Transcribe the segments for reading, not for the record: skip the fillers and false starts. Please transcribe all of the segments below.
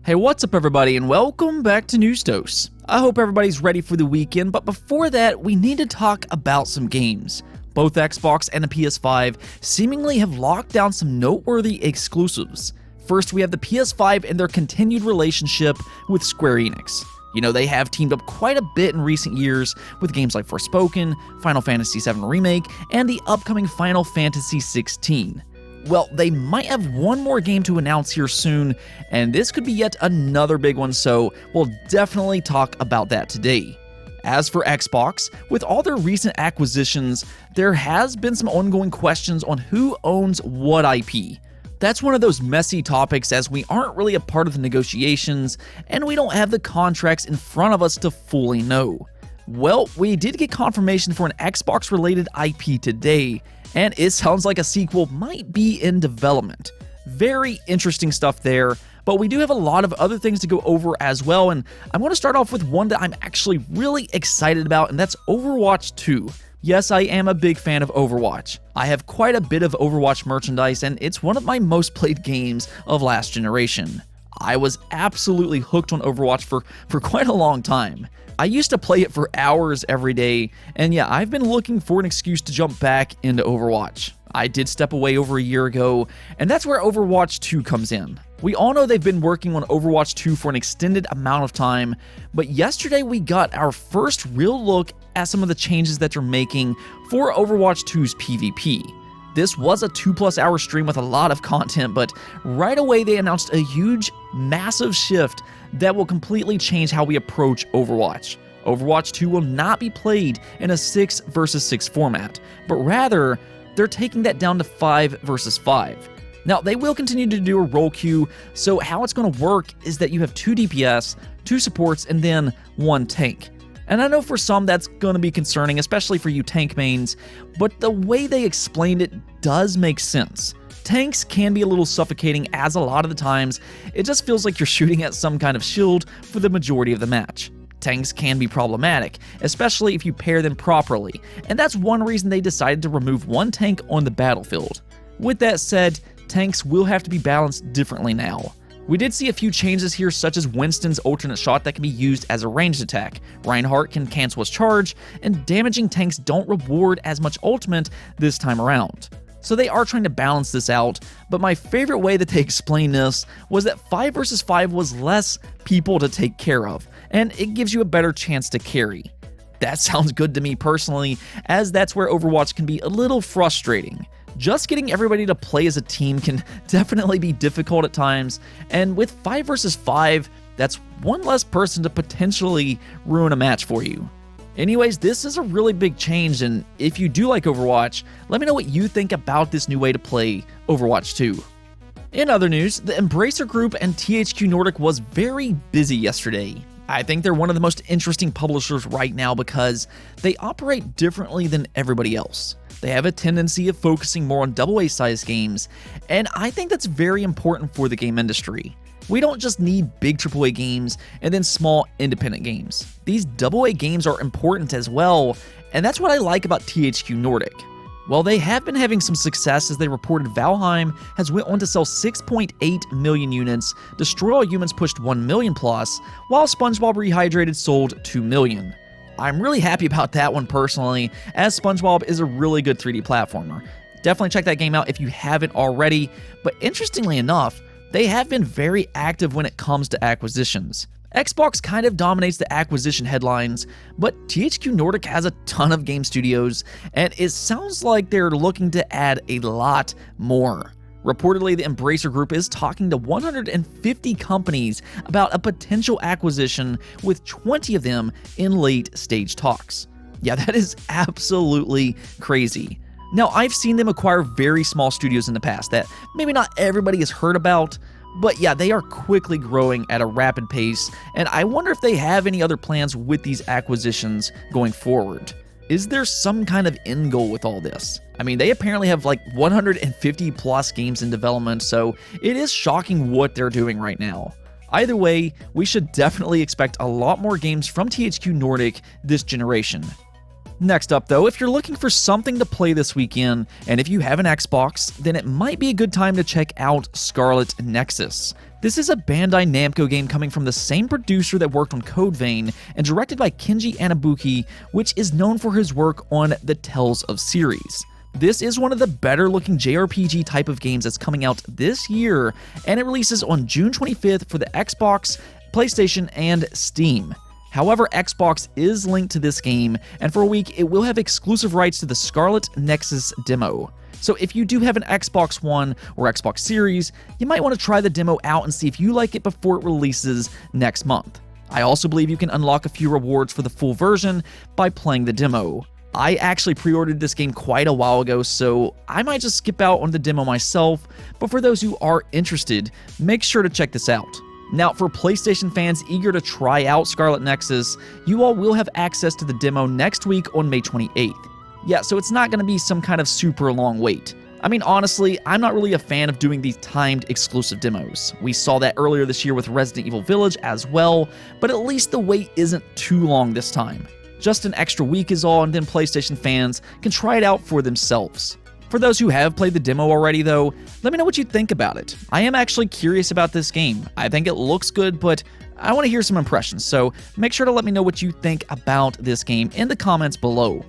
Hey, what's up everybody, and welcome back to News Dose. I hope everybody's ready for the weekend, but before that, we need to talk about some games. Both Xbox and the PS5 seemingly have locked down some noteworthy exclusives. First, we have the PS5 and their continued relationship with Square Enix. You know, they have teamed up quite a bit in recent years with games like Forspoken, Final Fantasy VII Remake, and the upcoming Final Fantasy XVI. Well, they might have one more game to announce here soon, and this could be yet another big one, so we'll definitely talk about that today. As for Xbox, with all their recent acquisitions, there has been some ongoing questions on who owns what IP. That's one of those messy topics as we aren't really a part of the negotiations, and we don't have the contracts in front of us to fully know. Well, we did get confirmation for an Xbox-related IP today, and it sounds like a sequel might be in development. Very interesting stuff there, but we do have a lot of other things to go over as well, and I'm going to start off with one that I'm actually really excited about, and that's Overwatch 2. Yes, I am a big fan of Overwatch. I have quite a bit of Overwatch merchandise, and it's one of my most played games of last generation. I was absolutely hooked on Overwatch for quite a long time. I used to play it for hours every day, and yeah, I've been looking for an excuse to jump back into Overwatch. I did step away over a year ago, and that's where Overwatch 2 comes in. We all know they've been working on Overwatch 2 for an extended amount of time, but yesterday we got our first real look at some of the changes that they're making for Overwatch 2's PvP. This was a 2+ hour stream with a lot of content, but right away they announced a huge, massive shift that will completely change how we approach Overwatch. Overwatch 2 will not be played in a 6 versus 6 format, but rather, they're taking that down to 5 versus 5. Now, they will continue to do a role queue, so how it's going to work is that you have 2 DPS, 2 supports, and then 1 tank. And I know for some that's going to be concerning, especially for you tank mains, but the way they explained it does make sense. Tanks can be a little suffocating, as a lot of the times it just feels like you're shooting at some kind of shield for the majority of the match. Tanks can be problematic, especially if you pair them properly, and that's one reason they decided to remove 1 tank on the battlefield. With that said, tanks will have to be balanced differently now. We did see a few changes here, such as Winston's alternate shot that can be used as a ranged attack, Reinhardt can cancel his charge, and damaging tanks don't reward as much ultimate this time around. So they are trying to balance this out, but my favorite way that they explained this was that 5 versus 5 was less people to take care of, and it gives you a better chance to carry. That sounds good to me personally, as that's where Overwatch can be a little frustrating. Just getting everybody to play as a team can definitely be difficult at times, and with 5 versus 5, that's one less person to potentially ruin a match for you. Anyways, this is a really big change, and if you do like Overwatch, let me know what you think about this new way to play Overwatch 2. In other news, the Embracer Group and THQ Nordic was very busy yesterday. I think they're one of the most interesting publishers right now because they operate differently than everybody else. They have a tendency of focusing more on AA-sized games, and I think that's very important for the game industry. We don't just need big AAA games and then small independent games. These AA games are important as well, and that's what I like about THQ Nordic. While they have been having some success, as they reported Valheim has went on to sell 6.8 million units, Destroy All Humans pushed 1 million plus, while SpongeBob Rehydrated sold 2 million. I'm really happy about that one personally, as SpongeBob is a really good 3D platformer. Definitely check that game out if you haven't already, but interestingly enough, they have been very active when it comes to acquisitions. Xbox kind of dominates the acquisition headlines, but THQ Nordic has a ton of game studios, and it sounds like they're looking to add a lot more. Reportedly, the Embracer Group is talking to 150 companies about a potential acquisition, with 20 of them in late-stage talks. Yeah, that is absolutely crazy. Now, I've seen them acquire very small studios in the past that maybe not everybody has heard about, but yeah, they are quickly growing at a rapid pace, and I wonder if they have any other plans with these acquisitions going forward. Is there some kind of end goal with all this? I mean, they apparently have like 150 plus games in development, so it is shocking what they're doing right now. Either way, we should definitely expect a lot more games from THQ Nordic this generation. Next up though, if you're looking for something to play this weekend, and if you have an Xbox, then it might be a good time to check out Scarlet Nexus. This is a Bandai Namco game coming from the same producer that worked on Code Vein and directed by Kenji Anabuki, which is known for his work on the Tales of series. This is one of the better looking JRPG type of games that's coming out this year, and it releases on June 25th for the Xbox, PlayStation, and Steam. However, Xbox is linked to this game, and for a week it will have exclusive rights to the Scarlet Nexus demo. So if you do have an Xbox One or Xbox Series, you might want to try the demo out and see if you like it before it releases next month. I also believe you can unlock a few rewards for the full version by playing the demo. I actually pre-ordered this game quite a while ago, so I might just skip out on the demo myself, but for those who are interested, make sure to check this out. Now, for PlayStation fans eager to try out Scarlet Nexus, you all will have access to the demo next week on May 28th. Yeah, so it's not going to be some kind of super long wait. I mean, honestly, I'm not really a fan of doing these timed exclusive demos. We saw that earlier this year with Resident Evil Village as well, but at least the wait isn't too long this time. Just an extra week is all, and then PlayStation fans can try it out for themselves. For those who have played the demo already though, let me know what you think about it. I am actually curious about this game. I think it looks good, but I want to hear some impressions, so make sure to let me know what you think about this game in the comments below.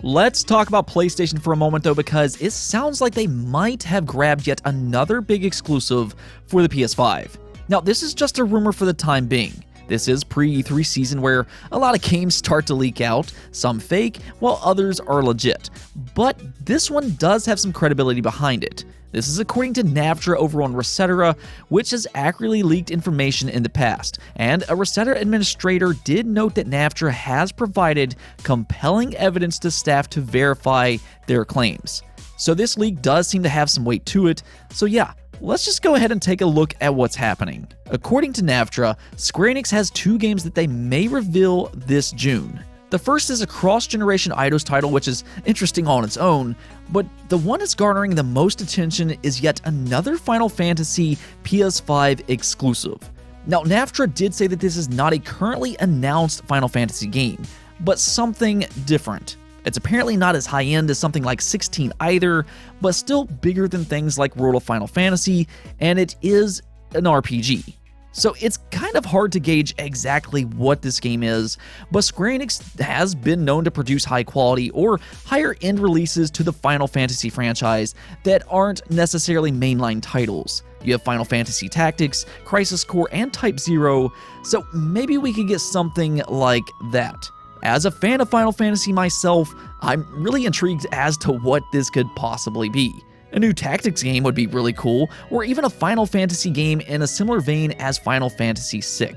Let's talk about PlayStation for a moment though, because it sounds like they might have grabbed yet another big exclusive for the PS5. Now, this is just a rumor for the time being. This is pre-E3 season where a lot of games start to leak out, some fake, while others are legit. But this one does have some credibility behind it. This is according to Navtra over on Resetera, which has accurately leaked information in the past. And a Resetera administrator did note that Navtra has provided compelling evidence to staff to verify their claims. So this leak does seem to have some weight to it, so yeah. Let's just go ahead and take a look at what's happening. According to Navtra, Square Enix has two games that they may reveal this June. The first is a cross-generation Eidos title, which is interesting on its own, but the one that's garnering the most attention is yet another Final Fantasy PS5 exclusive. Now, Navtra did say that this is not a currently announced Final Fantasy game, but something different. It's apparently not as high-end as something like 16 either, but still bigger than things like World of Final Fantasy, and it is an RPG. So it's kind of hard to gauge exactly what this game is, but Square Enix has been known to produce high-quality or higher-end releases to the Final Fantasy franchise that aren't necessarily mainline titles. You have Final Fantasy Tactics, Crisis Core, and Type 0, so maybe we could get something like that. As a fan of Final Fantasy myself, I'm really intrigued as to what this could possibly be. A new Tactics game would be really cool, or even a Final Fantasy game in a similar vein as Final Fantasy VI,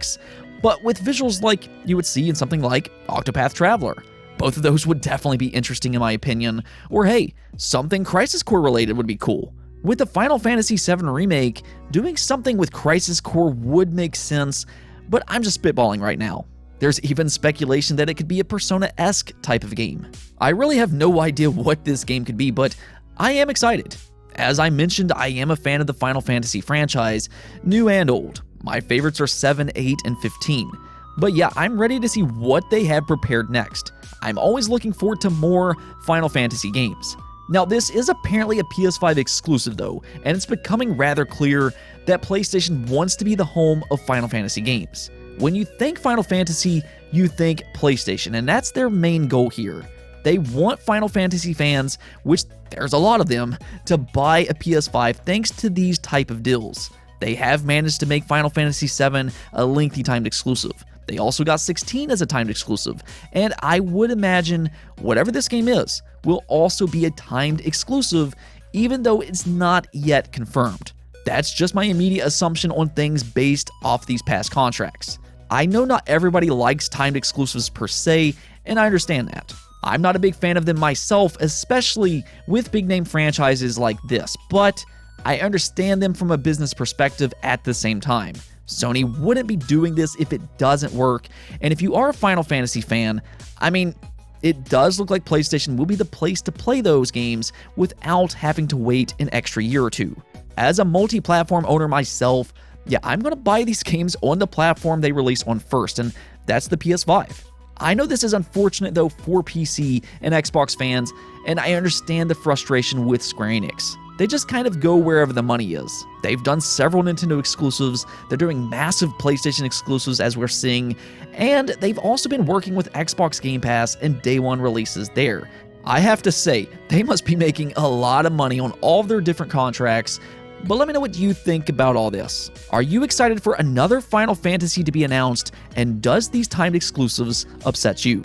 but with visuals like you would see in something like Octopath Traveler. Both of those would definitely be interesting in my opinion, or hey, something Crisis Core related would be cool. With the Final Fantasy VII Remake, doing something with Crisis Core would make sense, but I'm just spitballing right now. There's even speculation that it could be a Persona-esque type of game. I really have no idea what this game could be, but I am excited. As I mentioned, I am a fan of the Final Fantasy franchise, new and old. My favorites are 7, 8, and 15. But yeah, I'm ready to see what they have prepared next. I'm always looking forward to more Final Fantasy games. Now, this is apparently a PS5 exclusive though, and it's becoming rather clear that PlayStation wants to be the home of Final Fantasy games. When you think Final Fantasy, you think PlayStation, and that's their main goal here. They want Final Fantasy fans, which there's a lot of them, to buy a PS5 thanks to these type of deals. They have managed to make Final Fantasy VII a lengthy timed exclusive. They also got 16 as a timed exclusive, and I would imagine whatever this game is will also be a timed exclusive, even though it's not yet confirmed. That's just my immediate assumption on things based off these past contracts. I know not everybody likes timed exclusives per se, and I understand that. I'm not a big fan of them myself, especially with big name franchises like this, but I understand them from a business perspective at the same time. Sony wouldn't be doing this if it doesn't work, and if you are a Final Fantasy fan, I mean, it does look like PlayStation will be the place to play those games without having to wait an extra year or two. As a multi-platform owner myself, yeah, I'm going to buy these games on the platform they release on first, and that's the PS5. I know this is unfortunate though for PC and Xbox fans, and I understand the frustration with Square Enix. They just kind of go wherever the money is. They've done several Nintendo exclusives, they're doing massive PlayStation exclusives as we're seeing, and they've also been working with Xbox Game Pass and day one releases there. I have to say, they must be making a lot of money on all of their different contracts, but let me know what you think about all this. Are you excited for another Final Fantasy to be announced, and does these timed exclusives upset you?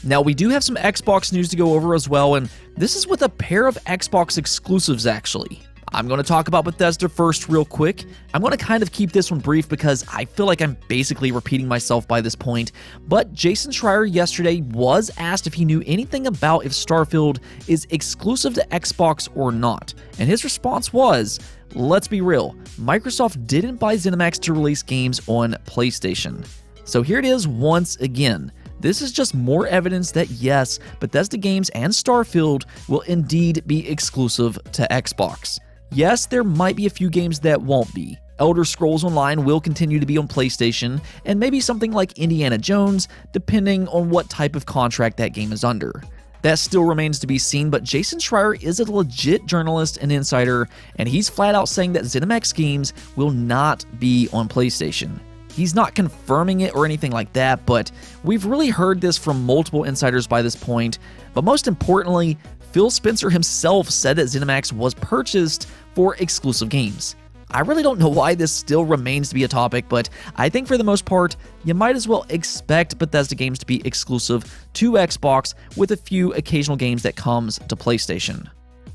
Now, we do have some Xbox news to go over as well, and this is with a pair of Xbox exclusives actually. I'm going to talk about Bethesda first real quick. I'm going to kind of keep this one brief because I feel like I'm basically repeating myself by this point, but Jason Schreier yesterday was asked if he knew anything about if Starfield is exclusive to Xbox or not, and his response was, let's be real, Microsoft didn't buy ZeniMax to release games on PlayStation. So here it is once again. This is just more evidence that yes, Bethesda games and Starfield will indeed be exclusive to Xbox. Yes, there might be a few games that won't be. Elder Scrolls Online will continue to be on PlayStation, and maybe something like Indiana Jones, depending on what type of contract that game is under. That still remains to be seen, but Jason Schreier is a legit journalist and insider, and he's flat out saying that ZeniMax games will not be on PlayStation. He's not confirming it or anything like that, but we've really heard this from multiple insiders by this point. But most importantly, Phil Spencer himself said that ZeniMax was purchased for exclusive games. I really don't know why this still remains to be a topic, but I think for the most part, you might as well expect Bethesda games to be exclusive to Xbox with a few occasional games that comes to PlayStation.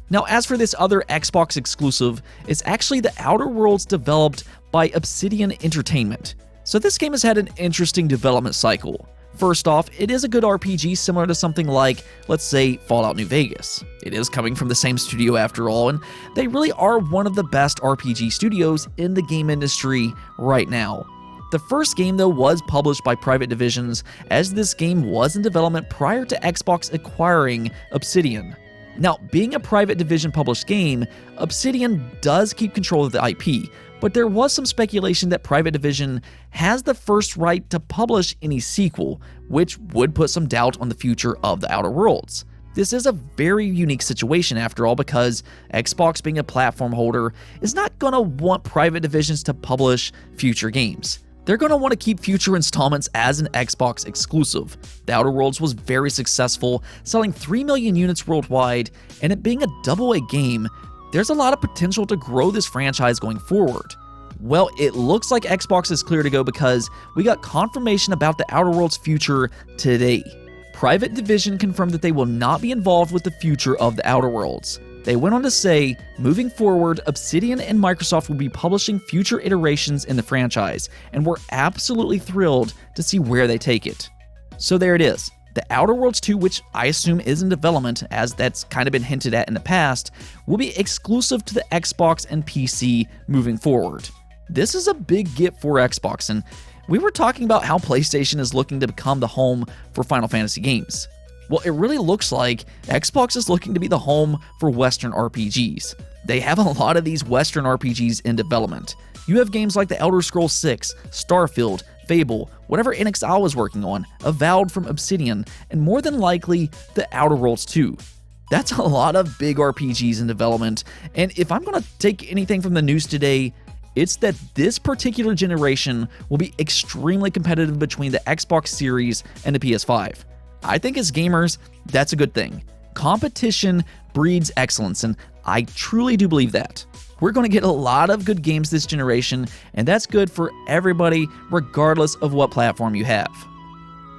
Now, as for this other Xbox exclusive, it's actually The Outer Worlds developed by Obsidian Entertainment. So this game has had an interesting development cycle. First off, it is a good RPG similar to something like, let's say, Fallout New Vegas. It is coming from the same studio after all, and they really are one of the best RPG studios in the game industry right now. The first game, though, was published by Private Divisions, as this game was in development prior to Xbox acquiring Obsidian. Now, being a Private Division published game, Obsidian does keep control of the IP, but there was some speculation that Private Division has the first right to publish any sequel, which would put some doubt on the future of The Outer Worlds. This is a very unique situation after all, because Xbox, being a platform holder, is not going to want Private Divisions to publish future games. They're going to want to keep future installments as an Xbox exclusive. The Outer Worlds was very successful, selling 3 million units worldwide, and it being a AA game, there's a lot of potential to grow this franchise going forward. Well, it looks like Xbox is clear to go because we got confirmation about The Outer Worlds' future today. Private Division confirmed that they will not be involved with the future of The Outer Worlds. They went on to say, moving forward, Obsidian and Microsoft will be publishing future iterations in the franchise, and we're absolutely thrilled to see where they take it. So there it is. The Outer Worlds 2, which I assume is in development, as that's kind of been hinted at in the past, will be exclusive to the Xbox and PC moving forward. This is a big get for Xbox, and we were talking about how PlayStation is looking to become the home for Final Fantasy games. Well, it really looks like Xbox is looking to be the home for Western RPGs. They have a lot of these Western RPGs in development. You have games like The Elder Scrolls 6, Starfield, Fable, whatever NXL was working on, Avowed from Obsidian, and more than likely, The Outer Worlds 2. That's a lot of big RPGs in development, and if I'm going to take anything from the news today, it's that this particular generation will be extremely competitive between the Xbox Series and the PS5. I think as gamers, that's a good thing. Competition breeds excellence, and I truly do believe that. We're going to get a lot of good games this generation, and that's good for everybody, regardless of what platform you have.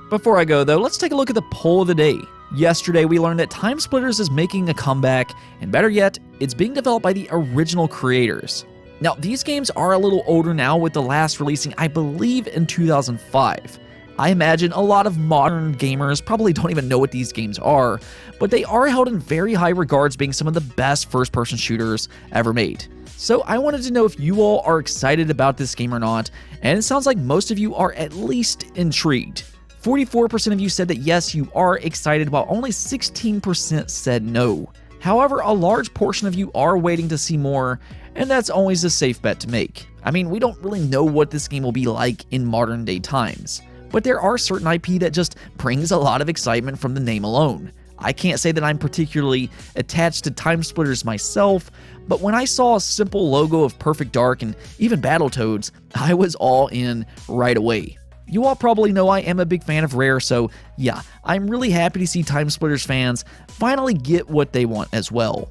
Before I go, though, let's take a look at the poll of the day. Yesterday, we learned that Time Splitters is making a comeback, and better yet, it's being developed by the original creators. Now, these games are a little older now, with the last releasing, I believe, in 2005. I imagine a lot of modern gamers probably don't even know what these games are, but they are held in very high regards, being some of the best first-person shooters ever made. So I wanted to know if you all are excited about this game or not, and it sounds like most of you are at least intrigued. 44% of you said that yes, you are excited, while only 16% said no. However, a large portion of you are waiting to see more, and that's always a safe bet to make. I mean, we don't really know what this game will be like in modern day times, but there are certain IP that just brings a lot of excitement from the name alone. I can't say that I'm particularly attached to Time Splitters myself, but when I saw a simple logo of Perfect Dark and even Battletoads, I was all in right away. You all probably know I am a big fan of Rare, so yeah, I'm really happy to see Time Splitters fans finally get what they want as well.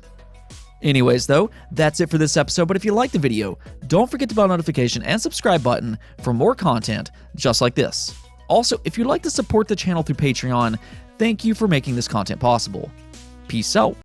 Anyways though, that's it for this episode, but if you liked the video, don't forget the bell notification and subscribe button for more content just like this. Also, if you'd like to support the channel through Patreon, thank you for making this content possible. Peace out.